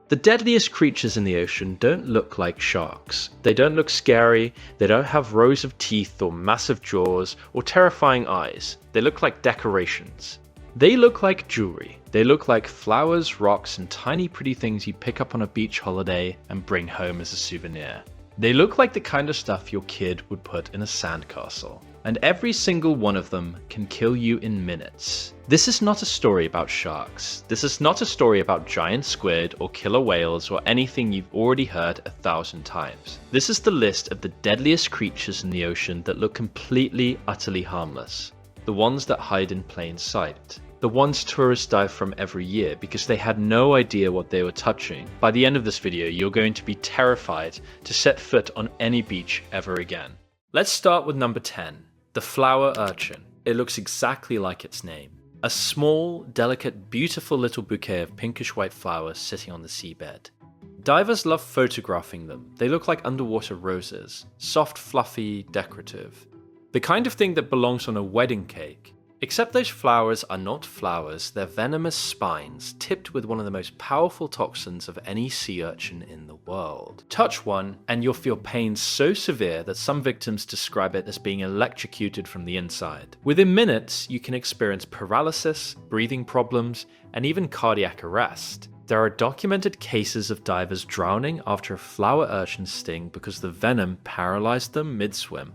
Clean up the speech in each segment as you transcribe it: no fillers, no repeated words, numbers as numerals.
The deadliest creatures in the ocean don't look like sharks. They don't look scary, they don't have rows of teeth or massive jaws or terrifying eyes. They look like decorations. They look like jewelry. They look like flowers, rocks, and tiny pretty things you pick up on a beach holiday and bring home as a souvenir. They look like the kind of stuff your kid would put in a sandcastle. And every single one of them can kill you in minutes. This is not a story about sharks. This is not a story about giant squid or killer whales or anything you've already heard 1,000 times. This is the list of the deadliest creatures in the ocean that look completely, utterly harmless. The ones that hide in plain sight. The ones tourists dive from every year because they had no idea what they were touching. By the end of this video, you're going to be terrified to set foot on any beach ever again. Let's start with number 10, the Flower Urchin. It looks exactly like its name. A small, delicate, beautiful little bouquet of pinkish white flowers sitting on the seabed. Divers love photographing them. They look like underwater roses, soft, fluffy, decorative. The kind of thing that belongs on a wedding cake. Except those flowers are not flowers, they're venomous spines tipped with one of the most powerful toxins of any sea urchin in the world. Touch one and you'll feel pain so severe that some victims describe it as being electrocuted from the inside. Within minutes, you can experience paralysis, breathing problems, and even cardiac arrest. There are documented cases of divers drowning after a flower urchin sting because the venom paralyzed them mid-swim.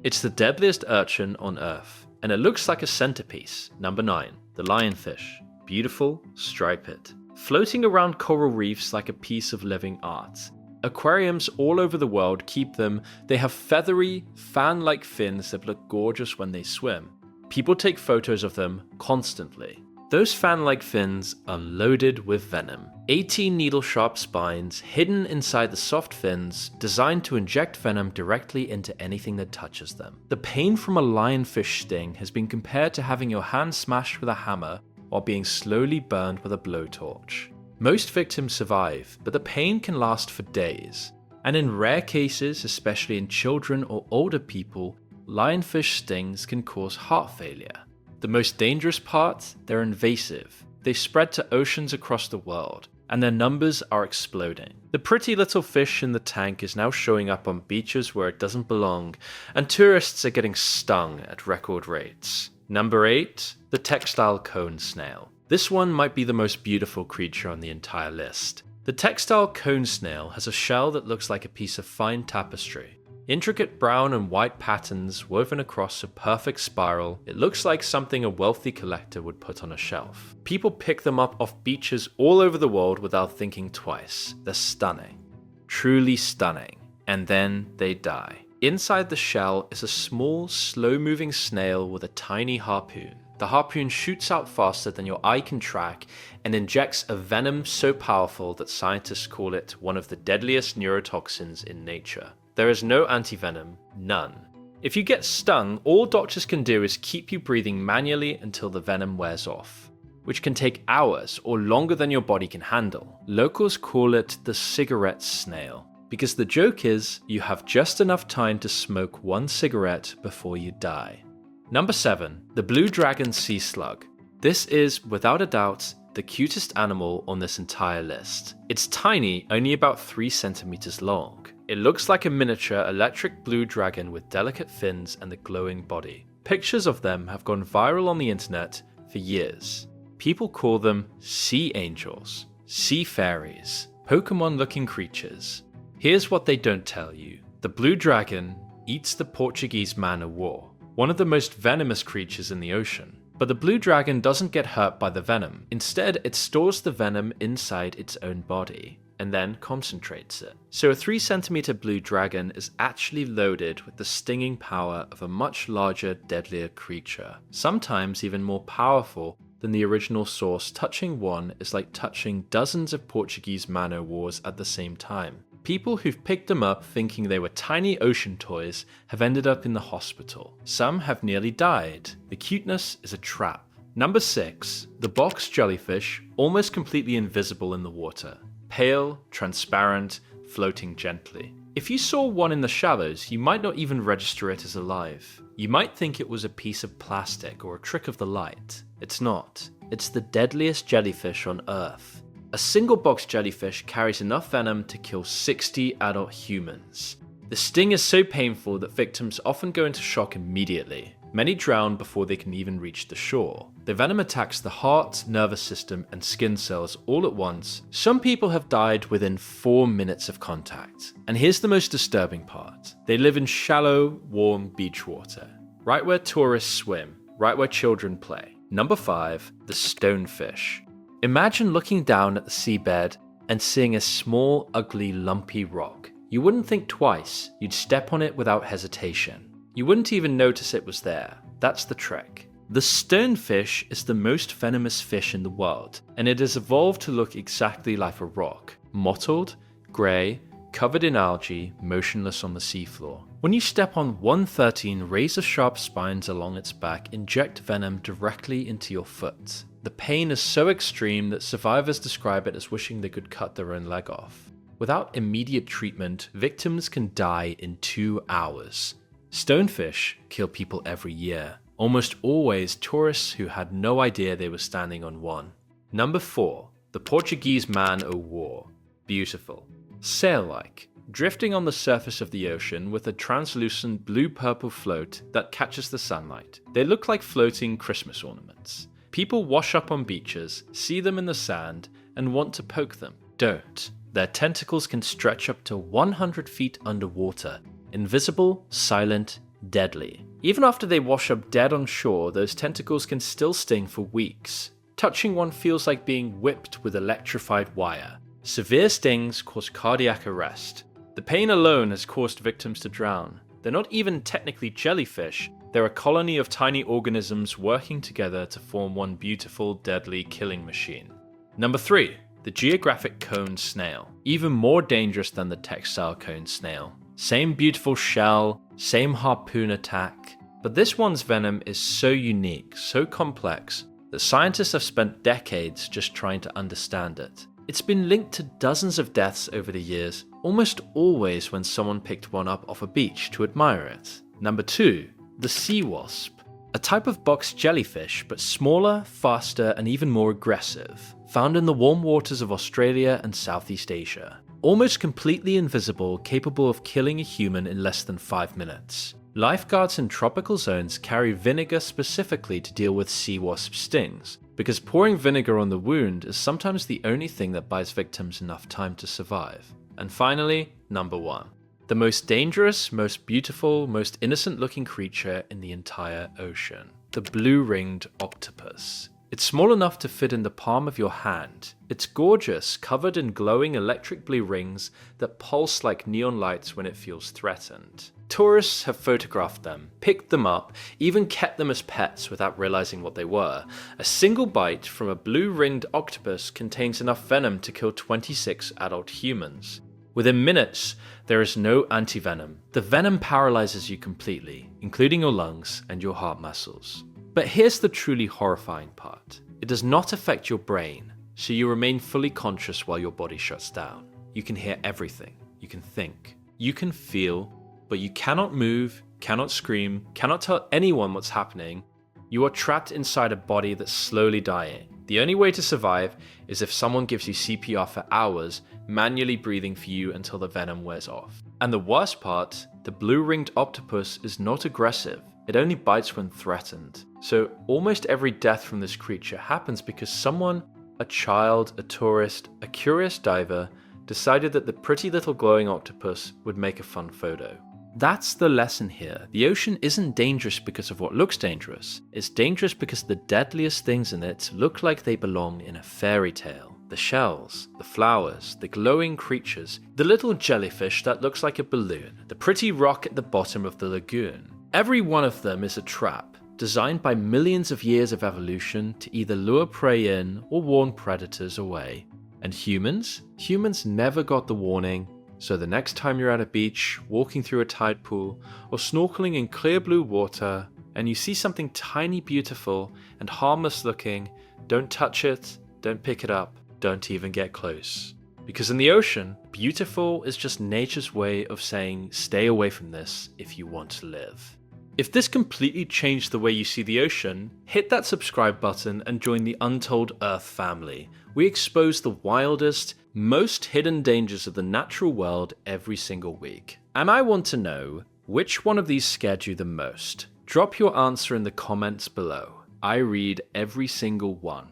It's the deadliest urchin on Earth. And it looks like a centerpiece. Number 9, the Lionfish. Beautiful, striped. Floating around coral reefs like a piece of living art. Aquariums all over the world keep them. They have feathery, fan-like fins that look gorgeous when they swim. People take photos of them constantly. Those fan-like fins are loaded with venom. 18 needle-sharp spines hidden inside the soft fins, designed to inject venom directly into anything that touches them. The pain from a lionfish sting has been compared to having your hand smashed with a hammer or being slowly burned with a blowtorch. Most victims survive, but the pain can last for days. And in rare cases, especially in children or older people, lionfish stings can cause heart failure. The most dangerous part, they're invasive. They spread to oceans across the world, and their numbers are exploding. The pretty little fish in the tank is now showing up on beaches where it doesn't belong, and tourists are getting stung at record rates. Number 8, the Textile Cone Snail. This one might be the most beautiful creature on the entire list. The Textile Cone Snail has a shell that looks like a piece of fine tapestry. Intricate brown and white patterns woven across a perfect spiral, it looks like something a wealthy collector would put on a shelf. People pick them up off beaches all over the world without thinking twice. They're stunning. Truly stunning. And then they die. Inside the shell is a small, slow-moving snail with a tiny harpoon. The harpoon shoots out faster than your eye can track and injects a venom so powerful that scientists call it one of the deadliest neurotoxins in nature. There is no antivenom, none. If you get stung, all doctors can do is keep you breathing manually until the venom wears off, which can take hours or longer than your body can handle. Locals call it the cigarette snail, because the joke is you have just enough time to smoke one cigarette before you die. Number 7, the blue dragon sea slug. This is, without a doubt, the cutest animal on this entire list. It's tiny, only about 3 centimeters long. It looks like a miniature electric blue dragon with delicate fins and a glowing body. Pictures of them have gone viral on the internet for years. People call them sea angels, sea fairies, Pokemon-looking creatures. Here's what they don't tell you. The blue dragon eats the Portuguese man-o'-war, one of the most venomous creatures in the ocean. But the blue dragon doesn't get hurt by the venom. Instead, it stores the venom inside its own body and then concentrates it. So a 3 centimeter blue dragon is actually loaded with the stinging power of a much larger, deadlier creature, sometimes even more powerful than the original source. Touching one is like touching dozens of Portuguese man-o'-wars at the same time. People who've picked them up thinking they were tiny ocean toys have ended up in the hospital. Some have nearly died. The cuteness is a trap. Number 6, the box jellyfish, almost completely invisible in the water. Pale, transparent, floating gently. If you saw one in the shallows, you might not even register it as alive. You might think it was a piece of plastic or a trick of the light. It's not. It's the deadliest jellyfish on Earth. A A single box jellyfish carries enough venom to kill 60 adult humans. The sting is so painful that victims often go into shock immediately. Many drown before they can even reach the shore. The venom attacks the heart, nervous system, and skin cells all at once. Some people have died within 4 minutes of contact. And here's the most disturbing part. They live in shallow, warm beach water, right where tourists swim, right where children play. Number 5, the stonefish. Imagine looking down at the seabed and seeing a small, ugly, lumpy rock. You wouldn't think twice, you'd step on it without hesitation. You wouldn't even notice it was there. That's the trick. The stonefish is the most venomous fish in the world, and it has evolved to look exactly like a rock. Mottled, grey, covered in algae, motionless on the seafloor. When you step on 113 razor-sharp spines along its back, inject venom directly into your foot. The pain is so extreme that survivors describe it as wishing they could cut their own leg off. Without immediate treatment, victims can die in 2 hours. Stonefish kill people every year, almost always tourists who had no idea they were standing on one. Number 4, the Portuguese man-o'-war. Beautiful. Sail-like, drifting on the surface of the ocean with a translucent blue-purple float that catches the sunlight. They look like floating Christmas ornaments. People wash up on beaches, see them in the sand, and want to poke them. Don't. Their tentacles can stretch up to 100 feet underwater. Invisible, silent, deadly. Even after they wash up dead on shore, those tentacles can still sting for weeks. Touching one feels like being whipped with electrified wire. Severe stings cause cardiac arrest. The pain alone has caused victims to drown. They're not even technically jellyfish. They're a colony of tiny organisms working together to form one beautiful, deadly killing machine. Number 3, the geographic cone snail. Even more dangerous than the textile cone snail. Same beautiful shell, same harpoon attack, but this one's venom is so unique, so complex, that scientists have spent decades just trying to understand it. It's been linked to dozens of deaths over the years, almost always when someone picked one up off a beach to admire it. Number 2, the sea wasp. A type of box jellyfish, but smaller, faster, and even more aggressive. Found in the warm waters of Australia and Southeast Asia. Almost completely invisible, capable of killing a human in less than 5 minutes. Lifeguards in tropical zones carry vinegar specifically to deal with sea wasp stings, because pouring vinegar on the wound is sometimes the only thing that buys victims enough time to survive. And finally, number 1. The most dangerous, most beautiful, most innocent-looking creature in the entire ocean. The blue-ringed octopus. It's small enough to fit in the palm of your hand. It's gorgeous, covered in glowing electric blue rings that pulse like neon lights when it feels threatened. Tourists have photographed them, picked them up, even kept them as pets without realizing what they were. A single bite from a blue-ringed octopus contains enough venom to kill 26 adult humans. Within minutes, there is no antivenom. The venom paralyzes you completely, including your lungs and your heart muscles. But here's the truly horrifying part. It does not affect your brain, so you remain fully conscious while your body shuts down. You can hear everything. You can think. You can feel, but you cannot move, cannot scream, cannot tell anyone what's happening. You are trapped inside a body that's slowly dying. The only way to survive is if someone gives you CPR for hours, manually breathing for you until the venom wears off. And the worst part, the blue-ringed octopus is not aggressive. It only bites when threatened. So almost every death from this creature happens because someone, a child, a tourist, a curious diver, decided that the pretty little glowing octopus would make a fun photo. That's the lesson here. The ocean isn't dangerous because of what looks dangerous. It's dangerous because the deadliest things in it look like they belong in a fairy tale. The shells, the flowers, the glowing creatures, the little jellyfish that looks like a balloon, the pretty rock at the bottom of the lagoon. Every one of them is a trap, designed by millions of years of evolution to either lure prey in or warn predators away. And humans? Humans never got the warning. So the next time you're at a beach, walking through a tide pool, or snorkeling in clear blue water, and you see something tiny, beautiful, and harmless looking, don't touch it, don't pick it up, don't even get close. Because in the ocean, beautiful is just nature's way of saying stay away from this if you want to live. If this completely changed the way you see the ocean, hit that subscribe button and join the Untold Earth family. We expose the wildest, most hidden dangers of the natural world every single week. And I want to know, which one of these scared you the most? Drop your answer in the comments below. I read every single one.